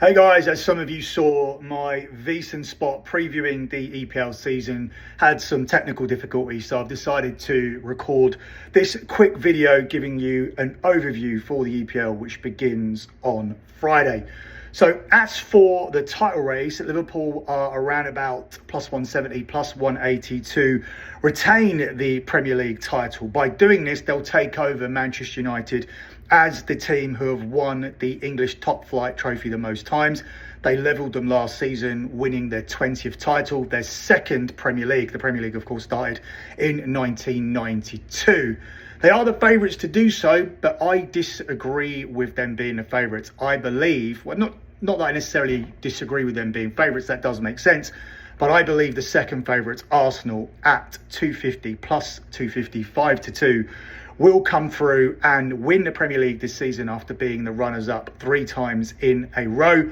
Hey guys, as some of you saw, my VSiN spot previewing the EPL season had some technical difficulties, so I've decided to record this quick video giving you an overview for the EPL, which begins on Friday. So as for the title race, Liverpool are around about plus 170, plus 180 to retain the Premier League title. By doing this, they'll take over Manchester United as the team who have won the English top flight trophy the most times. They levelled them last season, winning their 20th title, their second Premier League. The Premier League, of course, started in 1992. They are the favourites to do so, but I disagree with them being the favourites. I believe, well, not that I necessarily disagree with them being favourites, that does make sense, but I believe the second favourites, Arsenal, at 250 plus 255 to 2, will come through and win the Premier League this season after being the runners-up 3 times in a row.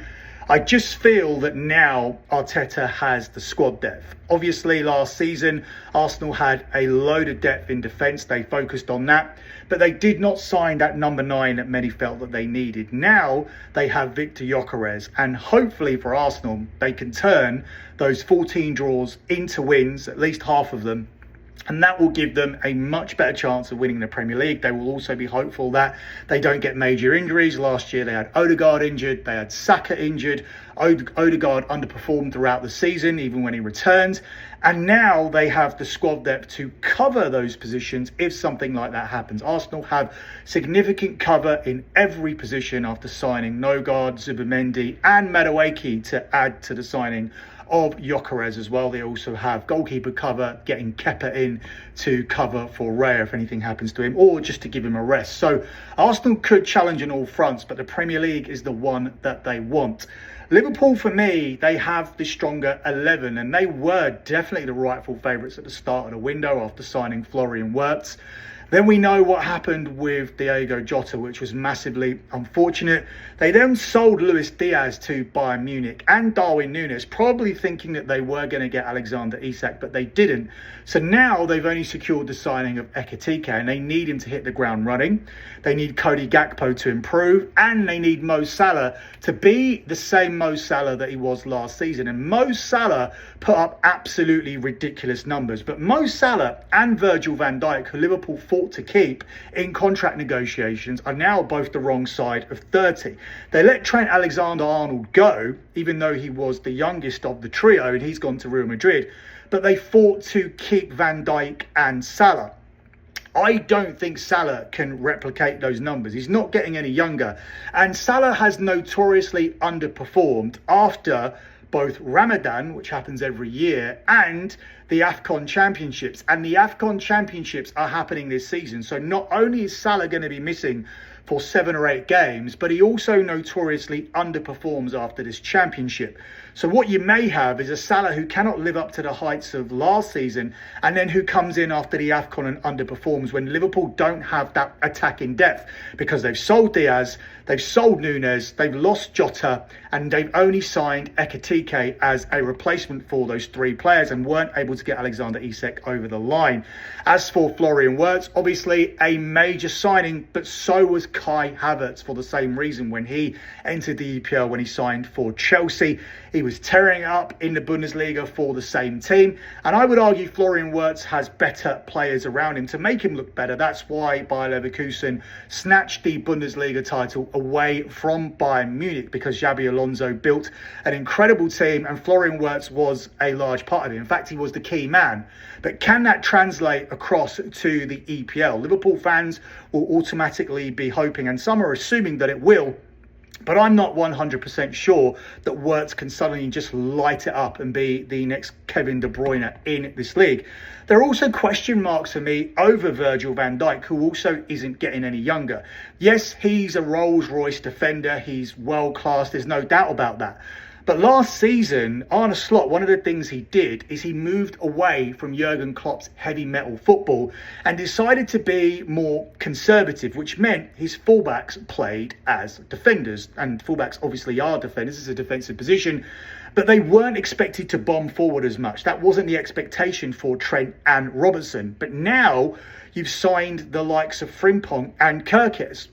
I just feel that now Arteta has the squad depth. Obviously, last season, Arsenal had a load of depth in defence. They focused on that, but they did not sign that number 9 that many felt that they needed. Now they have Victor Gyökeres, and hopefully for Arsenal, they can turn those 14 draws into wins, at least half of them, and that will give them a much better chance of winning the Premier League. They will also be hopeful that they don't get major injuries. Last year, they had Odegaard injured. They had Saka injured. Odegaard underperformed throughout the season, even when he returned. And now they have the squad depth to cover those positions if something like that happens. Arsenal have significant cover in every position after signing Nogard, Zubimendi and Madueke to add to the signing of Gyökeres as well. They also have goalkeeper cover, getting Kepa in to cover for Raya if anything happens to him, or just to give him a rest. So Arsenal could challenge on all fronts, but the Premier League is the one that they want. Liverpool, for me, they have the stronger 11, and they were definitely the rightful favourites at the start of the window after signing Florian Wirtz. Then we know what happened with Diogo Jota, which was massively unfortunate. They then sold Luis Diaz to Bayern Munich and Darwin Núñez, probably thinking that they were going to get Alexander Isak, but they didn't. So now they've only secured the signing of Ekitike, and they need him to hit the ground running. They need Cody Gakpo to improve, and they need Mo Salah to be the same Mo Salah that he was last season. And Mo Salah put up absolutely ridiculous numbers. But Mo Salah and Virgil van Dijk, who Liverpool fought to keep in contract negotiations, are now both the wrong side of 30. They let Trent Alexander-Arnold go, even though he was the youngest of the trio and he's gone to Real Madrid, but they fought to keep Van Dijk and Salah. I don't think Salah can replicate those numbers. He's not getting any younger, and Salah has notoriously underperformed after both Ramadan, which happens every year, and the AFCON Championships. And the AFCON Championships are happening this season. So not only is Salah going to be missing for 7 or 8 games, but he also notoriously underperforms after this championship. So what you may have is a Salah who cannot live up to the heights of last season, and then who comes in after the AFCON and underperforms when Liverpool don't have that attacking depth, because they've sold Diaz, they've sold Núñez, they've lost Jota, and they've only signed Ekitike as a replacement for those 3 players and weren't able to get Alexander Isak over the line. As for Florian Wirtz, obviously a major signing, but so was Kai Havertz for the same reason when he entered the EPL, when he signed for Chelsea. He was tearing it up in the Bundesliga for the same team, and I would argue Florian Wirtz has better players around him to make him look better. That's why Bayer Leverkusen snatched the Bundesliga title away from Bayern Munich, because Xabi Alonso built an incredible team and Florian Wirtz was a large part of it. In fact, he was the key man. But can that translate across to the EPL? Liverpool fans will automatically be hoping, and some are assuming that it will, but I'm not 100% sure that Wirtz can suddenly just light it up and be the next Kevin De Bruyne in this league. There are also question marks for me over Virgil van Dijk, who also isn't getting any younger. Yes, he's a Rolls-Royce defender. He's world-class. There's no doubt about that. But last season, Arne Slot, one of the things he did is he moved away from Jurgen Klopp's heavy metal football and decided to be more conservative, which meant his fullbacks played as defenders. And fullbacks obviously are defenders. It's a defensive position. But they weren't expected to bomb forward as much. That wasn't the expectation for Trent and Robertson. But now you've signed the likes of Frimpong and Kirkes.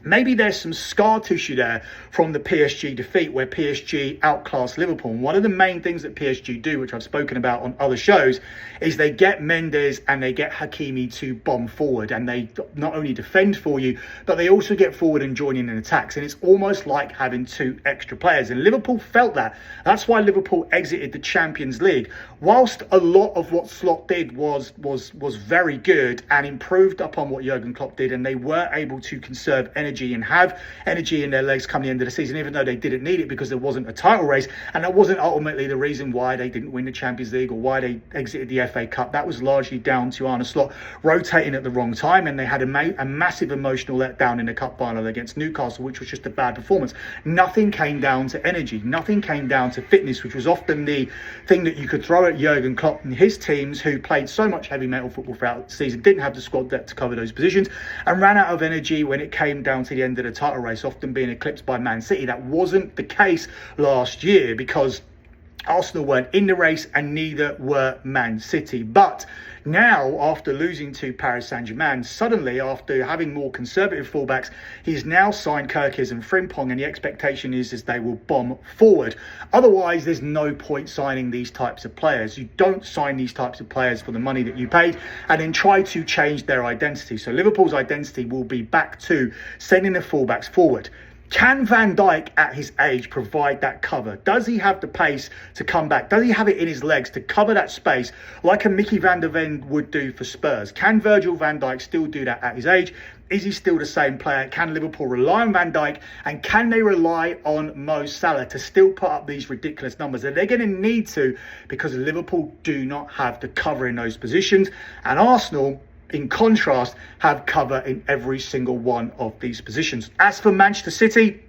maybe there's some scar tissue there from the PSG defeat where PSG outclassed Liverpool. And one of the main things that PSG do, which I've spoken about on other shows, is they get Mendes and they get Hakimi to bomb forward. And they not only defend for you, but they also get forward and join in attacks. And it's almost like having two extra players. And Liverpool felt that. That's why Liverpool exited the Champions League. Whilst a lot of what Slot did was very good and improved upon what Jurgen Klopp did, and they were able to conserve energy and have energy in their legs come the end of the season, even though they didn't need it because there wasn't a title race. And that wasn't ultimately the reason why they didn't win the Champions League or why they exited the FA Cup. That was largely down to Arne Slot rotating at the wrong time, and they had a massive emotional letdown in the cup final against Newcastle, which was just a bad performance. Nothing came down to energy. Nothing came down to fitness, which was often the thing that you could throw at Jurgen Klopp and his teams, who played so much heavy metal football throughout the season, didn't have the squad depth to cover those positions, and ran out of energy when it came down to the end of the title race, often being eclipsed by Man City. That wasn't the case last year because Arsenal weren't in the race and neither were Man City. But now, after losing to Paris Saint-Germain, suddenly, after having more conservative fullbacks, he's now signed Kirkes and Frimpong, and the expectation is they will bomb forward. Otherwise, there's no point signing these types of players. You don't sign these types of players for the money that you paid and then try to change their identity. So Liverpool's identity will be back to sending the fullbacks forward. Can Van Dijk at his age provide that cover? Does he have the pace to come back? Does he have it in his legs to cover that space like a Mickey van der Ven would do for Spurs? Can Virgil van Dijk still do that at his age? Is he still the same player? Can Liverpool rely on Van Dijk? And can they rely on Mo Salah to still put up these ridiculous numbers? And they're going to need to, because Liverpool do not have the cover in those positions. And Arsenal, in contrast, have cover in every single one of these positions. As for Manchester City,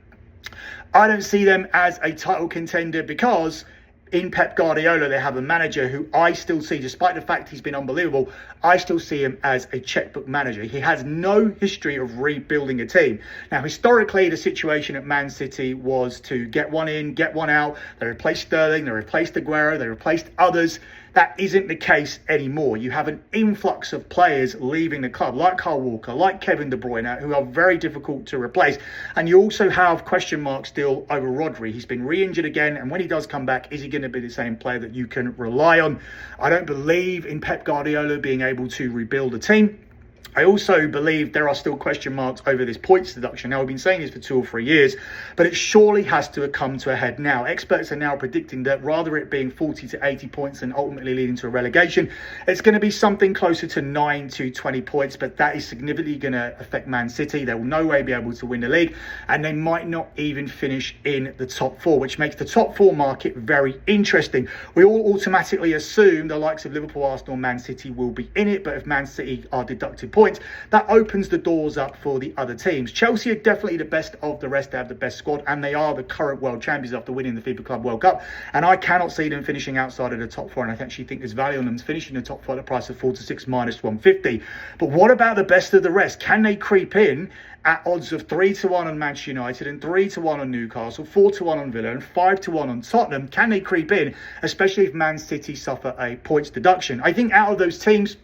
I don't see them as a title contender because in Pep Guardiola, they have a manager who I still see, despite the fact he's been unbelievable, I still see him as a checkbook manager. He has no history of rebuilding a team. Now, historically, the situation at Man City was to get one in, get one out. They replaced Sterling, they replaced Aguero, they replaced others. That isn't the case anymore. You have an influx of players leaving the club, like Kyle Walker, like Kevin De Bruyne, who are very difficult to replace. And you also have question marks still over Rodri. He's been re-injured again, and when he does come back, is he going to be the same player that you can rely on? I don't believe in Pep Guardiola being able to rebuild a team. I also believe there are still question marks over this points deduction. Now, I've been saying this for 2 or 3 years, but it surely has to come to a head now. Experts are now predicting that rather it being 40 to 80 points and ultimately leading to a relegation, it's going to be something closer to 9 to 20 points, but that is significantly going to affect Man City. They will no way be able to win the league, and they might not even finish in the top 4, which makes the top 4 market very interesting. We all automatically assume the likes of Liverpool, Arsenal, Man City will be in it, but if Man City are deducted points, that opens the doors up for the other teams. Chelsea are definitely the best of the rest. They have the best squad, and they are the current world champions after winning the FIFA Club World Cup. And I cannot see them finishing outside of the top 4. And I actually think there's value on them finishing the top 4 at the price of 4 to 6 minus 150. But what about the best of the rest? Can they creep in at odds of 3 to 1 on Manchester United and 3 to 1 on Newcastle, 4 to 1 on Villa and 5 to 1 on Tottenham? Can they creep in, especially if Man City suffer a points deduction? I think out of those teams,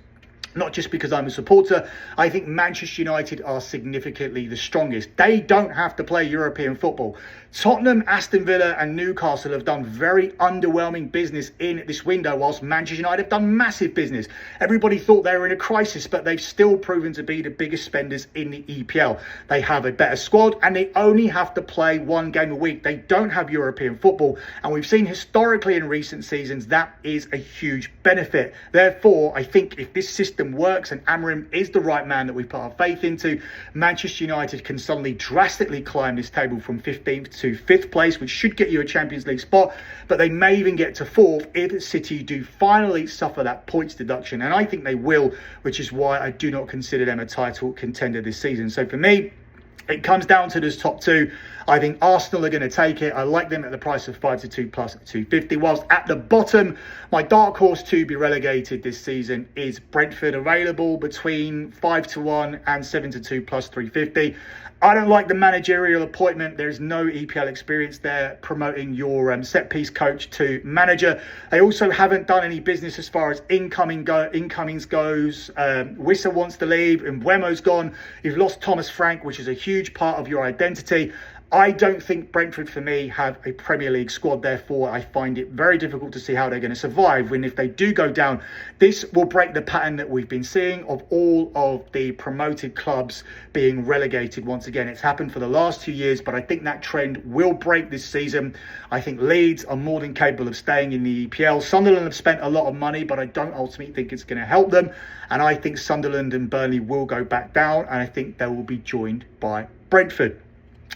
not just because I'm a supporter, I think Manchester United are significantly the strongest. They don't have to play European football. Tottenham, Aston Villa and Newcastle have done very underwhelming business in this window, whilst Manchester United have done massive business. Everybody thought they were in a crisis, but they've still proven to be the biggest spenders in the EPL. They have a better squad and they only have to play 1 game a week. They don't have European football, and we've seen historically in recent seasons that is a huge benefit. Therefore, I think if this system works and Amorim is the right man that we've put our faith into, Manchester United can suddenly drastically climb this table from 15th to 5th place, which should get you a Champions League spot, but they may even get to 4th if City do finally suffer that points deduction, and I think they will, which is why I do not consider them a title contender this season. So for me, it comes down to this top 2. I think Arsenal are going to take it. I like them at the price of 5-2 plus 250. Whilst at the bottom, my dark horse to be relegated this season is Brentford, available between 5-1 and 7-2 plus 350. I don't like the managerial appointment. There's no EPL experience there, promoting your set-piece coach to manager. They also haven't done any business as far as incomings goes. Wissa wants to leave and Mbuemo's gone. You've lost Thomas Frank, which is a huge part of your identity. I don't think Brentford, for me, have a Premier League squad. Therefore, I find it very difficult to see how they're going to survive. When if they do go down, this will break the pattern that we've been seeing of all of the promoted clubs being relegated once again. It's happened for the last 2 years, but I think that trend will break this season. I think Leeds are more than capable of staying in the EPL. Sunderland have spent a lot of money, but I don't ultimately think it's going to help them. And I think Sunderland and Burnley will go back down, and I think they will be joined by Brentford.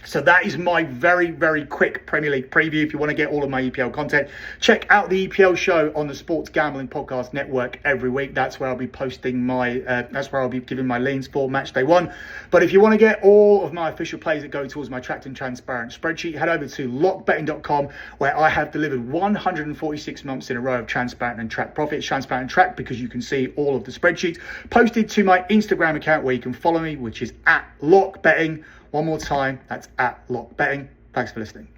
So that is my very, very quick Premier League preview. If you want to get all of my EPL content, check out the EPL show on the Sports Gambling Podcast Network every week. That's where I'll be posting that's where I'll be giving my leans for match day 1. But if you want to get all of my official plays that go towards my tracked and transparent spreadsheet, head over to lockbetting.com, where I have delivered 146 months in a row of transparent and tracked profits. Transparent and tracked because you can see all of the spreadsheets posted to my Instagram account, where you can follow me, which is @lockbetting. One more time, that's @lockbetting. Thanks for listening.